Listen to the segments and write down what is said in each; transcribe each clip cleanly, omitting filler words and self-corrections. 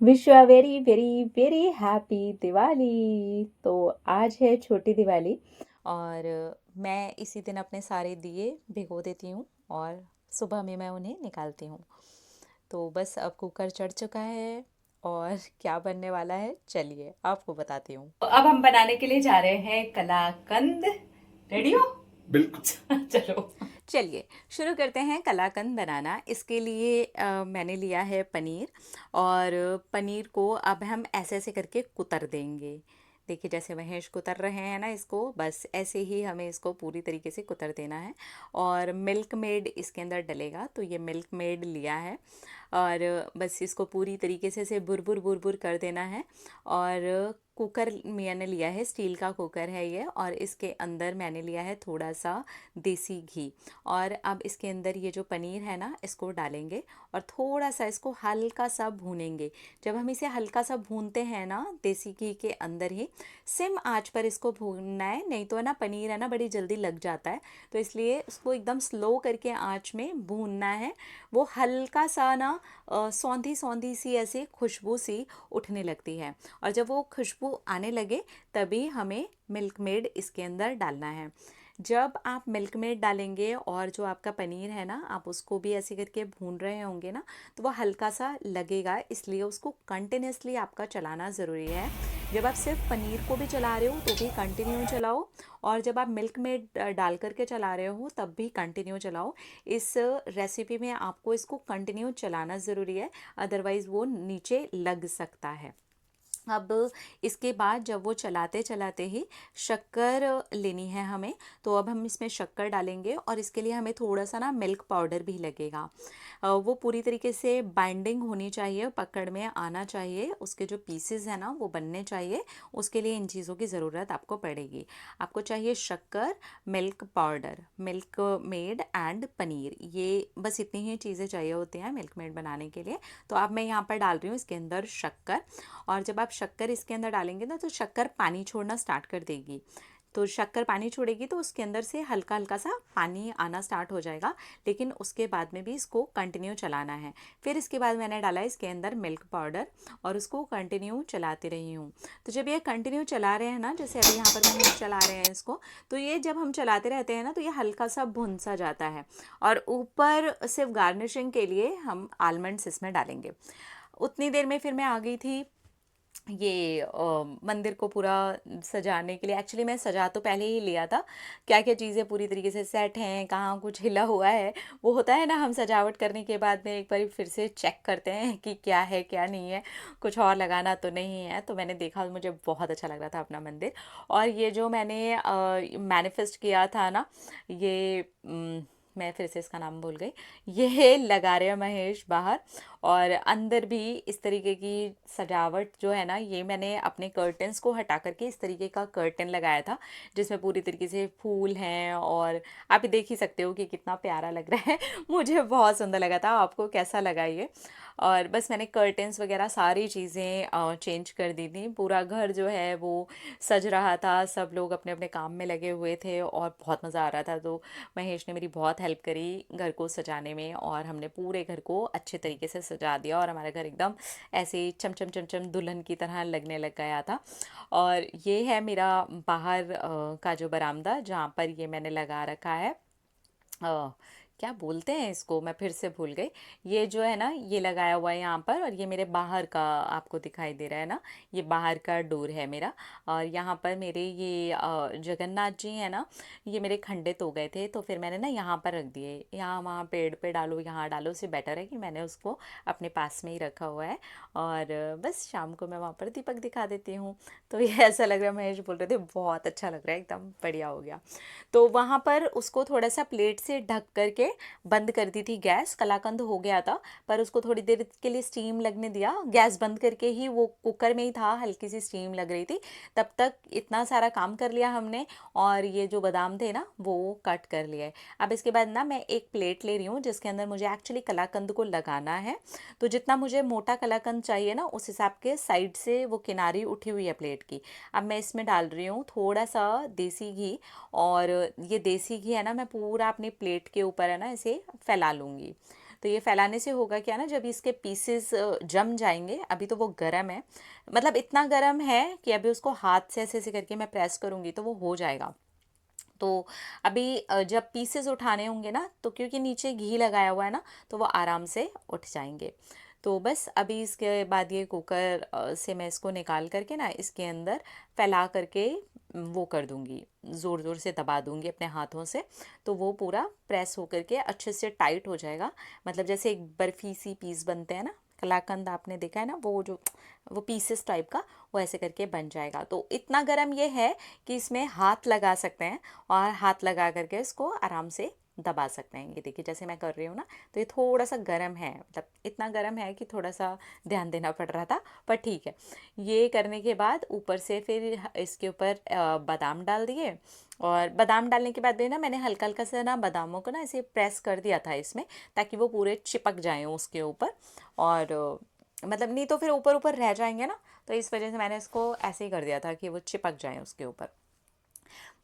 Wish you a very very very happy Diwali. तो आज है छोटी दिवाली और मैं इसी दिन अपने सारे दिए भिगो देती हूँ और सुबह में मैं उन्हें निकालती हूँ। तो बस अब कुकर चढ़ चुका है और क्या बनने वाला है चलिए आपको बताती हूँ। तो अब हम बनाने के लिए जा रहे हैं कलाकंद। रेडी हो? बिल्कुल। चलो चलिए शुरू करते हैं कलाकंद बनाना। इसके लिए मैंने लिया है पनीर और पनीर को अब हम ऐसे ऐसे करके कुतर देंगे। देखिए जैसे महेश कुतर रहे हैं ना, इसको बस ऐसे ही हमें इसको पूरी तरीके से कुतर देना है। और मिल्क मेड इसके अंदर डलेगा, तो ये मिल्क मेड लिया है और बस इसको पूरी तरीके से बुरबुर बुरबुर कर देना है। और कुकर मैंने लिया है, स्टील का कुकर है ये, और इसके अंदर मैंने लिया है थोड़ा सा देसी घी। और अब इसके अंदर ये जो पनीर है ना, इसको डालेंगे और थोड़ा सा इसको हल्का सा भूनेंगे। जब हम इसे हल्का सा भूनते हैं ना देसी घी के अंदर ही, सिम आंच पर इसको भूनना है, नहीं तो है ना पनीर है ना बड़ी जल्दी लग जाता है। तो इसलिए उसको एकदम स्लो करके आंच में भूनना है। वो हल्का सा ना सौंधी सौंधी सी ऐसे खुशबू सी उठने लगती है, और जब वो खुशबू आने लगे तभी हमें मिल्क मेड इसके अंदर डालना है। जब आप मिल्क मेड डालेंगे और जो आपका पनीर है ना, आप उसको भी ऐसे करके भून रहे होंगे ना, तो वो हल्का सा लगेगा, इसलिए उसको कंटिन्यूसली आपका चलाना ज़रूरी है। जब आप सिर्फ पनीर को भी चला रहे हो तो भी कंटिन्यू चलाओ, और जब आप मिल्क मेड डाल करके चला रहे हो तब भी कंटिन्यू चलाओ। इस रेसिपी में आपको इसको कंटिन्यू चलाना ज़रूरी है, अदरवाइज़ वो नीचे लग सकता है। अब इसके बाद जब वो चलाते चलाते ही शक्कर लेनी है हमें, तो अब हम इसमें शक्कर डालेंगे और इसके लिए हमें थोड़ा सा ना मिल्क पाउडर भी लगेगा। वो पूरी तरीके से बाइंडिंग होनी चाहिए, पकड़ में आना चाहिए, उसके जो पीसेस हैं ना वो बनने चाहिए। उसके लिए इन चीज़ों की ज़रूरत आपको पड़ेगी। आपको चाहिए शक्कर, milk powder, milk made and paneer, ये बस इतनी ही चीज़ें चाहिए होती हैं मिल्क मेड बनाने के लिए। तो अब मैं यहाँ पर डाल रही हूँ इसके अंदर शक्कर। और जब आप शक्कर इसके अंदर डालेंगे ना, तो शक्कर पानी छोड़ना स्टार्ट कर देगी। तो शक्कर पानी छोड़ेगी तो उसके अंदर से हल्का हल्का सा पानी आना स्टार्ट हो जाएगा, लेकिन उसके बाद में भी इसको कंटिन्यू चलाना है। फिर इसके बाद मैंने डाला इसके अंदर मिल्क पाउडर और उसको कंटिन्यू चलाते रही हूँ। तो जब ये कंटिन्यू चला रहे हैं ना, जैसे अभी यहाँ पर हम चला रहे हैं इसको, तो ये जब हम चलाते रहते हैं ना, तो ये हल्का सा भुन सा जाता है। और ऊपर सिर्फ गार्निशिंग के लिए हम आलमंड्स इसमें डालेंगे। उतनी देर में फिर मैं आ गई थी ये मंदिर को पूरा सजाने के लिए। एक्चुअली मैं सजा तो पहले ही लिया था, क्या क्या चीज़ें पूरी तरीके से सेट हैं, कहाँ कुछ हिला हुआ है। वो होता है ना, हम सजावट करने के बाद में एक बार फिर से चेक करते हैं कि क्या है क्या नहीं है, कुछ और लगाना तो नहीं है। तो मैंने देखा, मुझे बहुत अच्छा लग रहा था अपना मंदिर। और ये जो मैंने मैनिफेस्ट किया था ना, ये मैं फिर से इसका नाम भूल गई, ये लगा रहे हैं महेश बाहर। और अंदर भी इस तरीके की सजावट जो है ना, ये मैंने अपने कर्टन्स को हटा करके इस तरीके का कर्टन लगाया था, जिसमें पूरी तरीके से फूल हैं। और आप देख ही सकते हो कि कितना प्यारा लग रहा है। मुझे बहुत सुंदर लगा था, आपको कैसा लगा ये? और बस मैंने कर्टन्स वगैरह सारी चीज़ें चेंज कर दी थी। पूरा घर जो है वो सज रहा था, सब लोग अपने अपने काम में लगे हुए थे और बहुत मज़ा आ रहा था। तो महेश ने मेरी बहुत हेल्प करी घर को सजाने में, और हमने पूरे घर को अच्छे तरीके से सजा दिया और हमारा घर एकदम ऐसे चमचम चमचम दुल्हन की तरह लगने लग गया था। और ये है मेरा बाहर का जो बरामदा, जहाँ पर ये मैंने लगा रखा है। अ, क्या बोलते हैं इसको, मैं फिर से भूल गई। ये जो है ना, ये लगाया हुआ है यहाँ पर, और ये मेरे बाहर का आपको दिखाई दे रहा है ना, ये बाहर का डोर है मेरा। और यहाँ पर मेरे ये जगन्नाथ जी हैं ना, ये मेरे खंडित हो गए थे, तो फिर मैंने ना यहाँ पर रख दिए। यहाँ वहाँ पेड़ पे डालो, यहाँ डालो, उससे बेटर है कि मैंने उसको अपने पास में ही रखा हुआ है। और बस शाम को मैं वहाँ पर दीपक दिखा देती हूँ। तो ये ऐसा लग रहा है, महेश बोल रहे थे बहुत अच्छा लग रहा है, एकदम बढ़िया हो गया। तो वहाँ पर उसको थोड़ा सा प्लेट से ढक करके बंद कर दी थी गैस। कलाकंद हो गया था, पर उसको थोड़ी देर के लिए स्टीम लगने दिया, गैस बंद करके ही। वो कुकर में ही था, हल्की सी स्टीम लग रही थी, तब तक इतना सारा काम कर लिया हमने। और ये जो बादाम थे ना, वो कट कर लिए। अब इसके बाद ना मैं एक प्लेट ले रही हूँ, जिसके अंदर मुझे एक्चुअली कलाकंद को लगाना है। तो जितना मुझे मोटा कलाकंद चाहिए ना, उस हिसाब के साइड से वो किनारी उठी हुई है प्लेट की। अब मैं इसमें डाल रही हूँ थोड़ा सा देसी घी। और ये देसी घी है ना, मैं पूरा अपनी प्लेट के ऊपर है ना इसे फैला लूँगी। तो ये फैलाने से होगा क्या ना, जब इसके पीसेस जम जाएंगे, अभी तो वो गर्म है, मतलब इतना गर्म है कि अभी उसको हाथ से ऐसे ऐसे करके मैं प्रेस करूँगी तो वो हो जाएगा। तो अभी जब पीसेस उठाने होंगे ना, तो क्योंकि नीचे घी लगाया हुआ है ना, तो वो आराम से उठ जाएंगे। तो बस अभी इसके बाद ये कुकर से मैं इसको निकाल करके ना इसके अंदर फैला करके वो कर दूंगी, ज़ोर ज़ोर से दबा दूंगी अपने हाथों से। तो वो पूरा प्रेस होकर के अच्छे से टाइट हो जाएगा, मतलब जैसे एक बर्फी सी पीस बनते हैं ना, कलाकंद आपने देखा है ना, वो पीसेस टाइप का, वो ऐसे करके बन जाएगा। तो इतना गर्म ये है कि इसमें हाथ लगा सकते हैं और हाथ लगा करके इसको आराम से दबा सकते हैं। ये देखिए जैसे मैं कर रही हूँ ना, तो ये थोड़ा सा गर्म है, मतलब इतना गर्म है कि थोड़ा सा ध्यान देना पड़ रहा था, पर ठीक है। ये करने के बाद ऊपर से फिर इसके ऊपर बादाम डाल दिए, और बादाम डालने के बाद भी ना मैंने हल्का हल्का सा ना बादामों को ना ऐसे प्रेस कर दिया था इसमें, ताकि वो पूरे चिपक जाएं उसके ऊपर। और मतलब नहीं तो फिर ऊपर ऊपर रह जाएंगे ना, तो इस वजह से मैंने इसको ऐसे ही कर दिया था कि वो चिपक जाएं उसके ऊपर।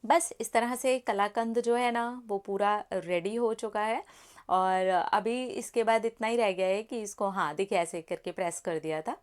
बस इस तरह से कलाकंद जो है ना वो पूरा रेडी हो चुका है। और अभी इसके बाद इतना ही रह गया है कि इसको, हाँ देखिए ऐसे करके प्रेस कर दिया था,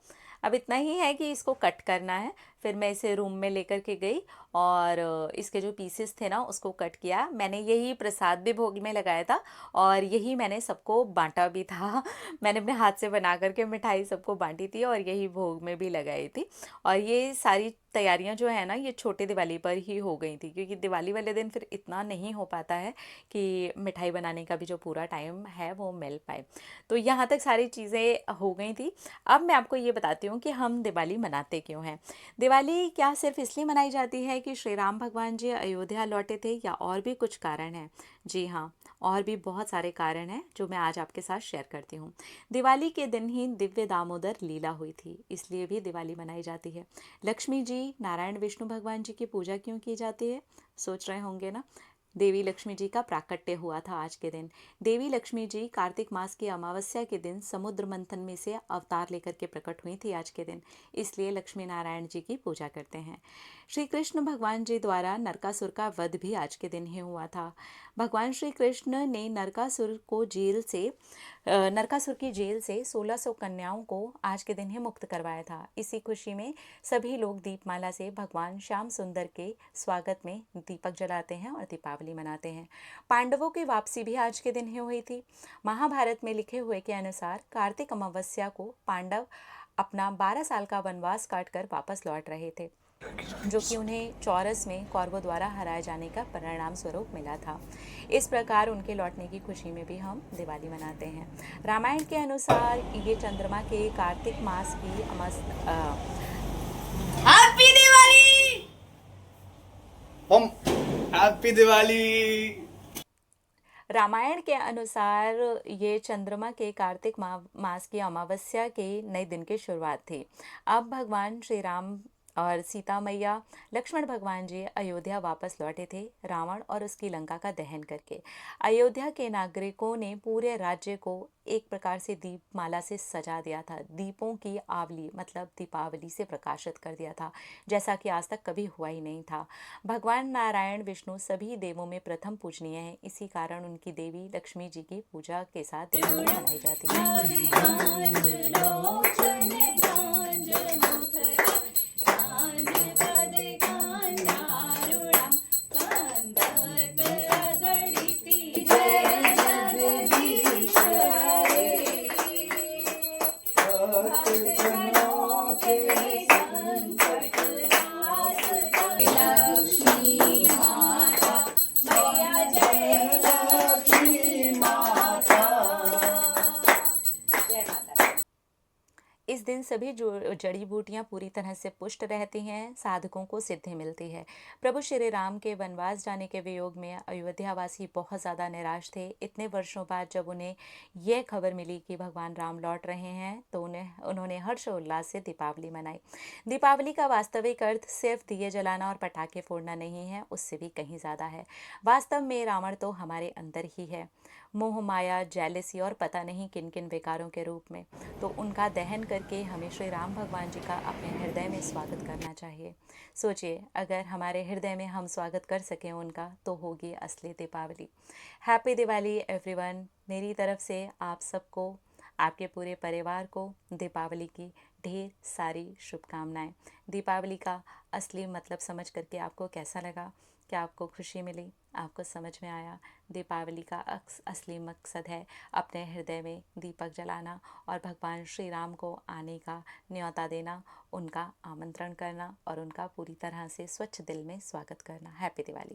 अब इतना ही है कि इसको कट करना है। फिर मैं इसे रूम में लेकर के गई और इसके जो पीसेस थे ना उसको कट किया। मैंने यही प्रसाद भी भोग में लगाया था और यही मैंने सबको बांटा भी था। मैंने अपने हाथ से बना करके मिठाई सबको बांटी थी और यही भोग में भी लगाई थी। और ये सारी तैयारियां जो है ना ये छोटी दिवाली पर ही हो गई थी, क्योंकि दिवाली वाले दिन फिर इतना नहीं हो पाता है कि मिठाई बनाने का भी जो पूरा टाइम है वो मिल पाए। तो यहाँ तक सारी चीज़ें हो गई थी। अब मैं आपको ये बताती हूँ कि हम दिवाली मनाते क्यों हैं। दिवाली क्या सिर्फ इसलिए मनाई जाती है कि श्री राम भगवान जी अयोध्या लौटे थे, या और भी कुछ कारण हैं? जी हाँ, और भी बहुत सारे कारण हैं जो मैं आज आपके साथ शेयर करती हूँ। दिवाली के दिन ही दिव्य दामोदर लीला हुई थी, इसलिए भी दिवाली मनाई जाती है। लक्ष्मी जी, नारायण विष्णु भगवान जी की पूजा क्यों की जाती है? सोच रहे होंगे ना। देवी लक्ष्मी जी का प्राकट्य हुआ था आज के दिन। देवी लक्ष्मी जी कार्तिक मास की अमावस्या के दिन समुद्र मंथन में से अवतार लेकर के प्रकट हुई थी आज के दिन, इसलिए लक्ष्मी नारायण जी की पूजा करते हैं। श्री कृष्ण भगवान जी द्वारा नरकासुर का वध भी आज के दिन ही हुआ था। भगवान श्री कृष्ण ने नरकासुर की जेल से 1600 कन्याओं को आज के दिन ही मुक्त करवाया था। इसी खुशी में सभी लोग दीपमाला से भगवान श्याम सुंदर के स्वागत में दीपक जलाते हैं और दीपावली मनाते हैं। पांडवों की वापसी भी आज के दिन ही हुई थी। महाभारत में लिखे हुए के अनुसार कार्तिक अमावस्या को पांडव अपना 12 साल का वनवास काटकर वापस लौट रहे थे, जो कि उन्हें चौरस में कौरवों द्वारा हराए जाने का परिणाम स्वरूप मिला था। इस प्रकार उनके लौटने की खुशी में भी हम दिवाली मनाते हैं। रामायण के अनुसार ये चंद्रमा के कार्तिक मास की हैप्पी दिवाली। हम हैप्पी दिवाली। रामायण के अनुसार ये चंद्रमा के कार्तिक मास की अमावस्या के नए दिन की शुरुआत थी। अब भगवान श्री राम और सीता मैया, लक्ष्मण भगवान जी अयोध्या वापस लौटे थे, रावण और उसकी लंका का दहन करके। अयोध्या के नागरिकों ने पूरे राज्य को एक प्रकार से दीपमाला से सजा दिया था, दीपों की आवली मतलब दीपावली से प्रकाशित कर दिया था, जैसा कि आज तक कभी हुआ ही नहीं था। भगवान नारायण विष्णु सभी देवों में प्रथम पूजनीय हैं, इसी कारण उनकी देवी लक्ष्मी जी की पूजा के साथ दिवाली मनाई जाती है। इस दिन सभी जड़ी बूटियां पूरी तरह से पुष्ट रहती हैं, साधकों को सिद्धि मिलती है। प्रभु श्री राम के वनवास जाने के वियोग में अयोध्यावासी बहुत ज़्यादा निराश थे। इतने वर्षों बाद जब उन्हें यह खबर मिली कि भगवान राम लौट रहे हैं, तो उन्होंने हर्षोल्लास से दीपावली मनाई। दीपावली का वास्तविक अर्थ सिर्फ दिए जलाना और पटाखे फोड़ना नहीं है, उससे भी कहीं ज़्यादा है। वास्तव में रावण तो हमारे अंदर ही है, मोह माया, जेलसी और पता नहीं किन किन विकारों के रूप में। तो उनका दहन करके हमें श्री राम भगवान जी का अपने हृदय में स्वागत करना चाहिए। सोचिए, अगर हमारे हृदय में हम स्वागत कर सकें उनका, तो होगी असली दीपावली। Happy Diwali everyone. मेरी तरफ से आप सबको, आपके पूरे परिवार को दीपावली की ढेर सारी शुभकामनाएं। दीपावली का असली मतलब समझ करके आपको कैसा लगा? क्या आपको खुशी मिली? आपको समझ में आया दीपावली का असली मकसद है अपने हृदय में दीपक जलाना और भगवान श्री राम को आने का न्योता देना, उनका आमंत्रण करना और उनका पूरी तरह से स्वच्छ दिल में स्वागत करना। हैप्पी दिवाली।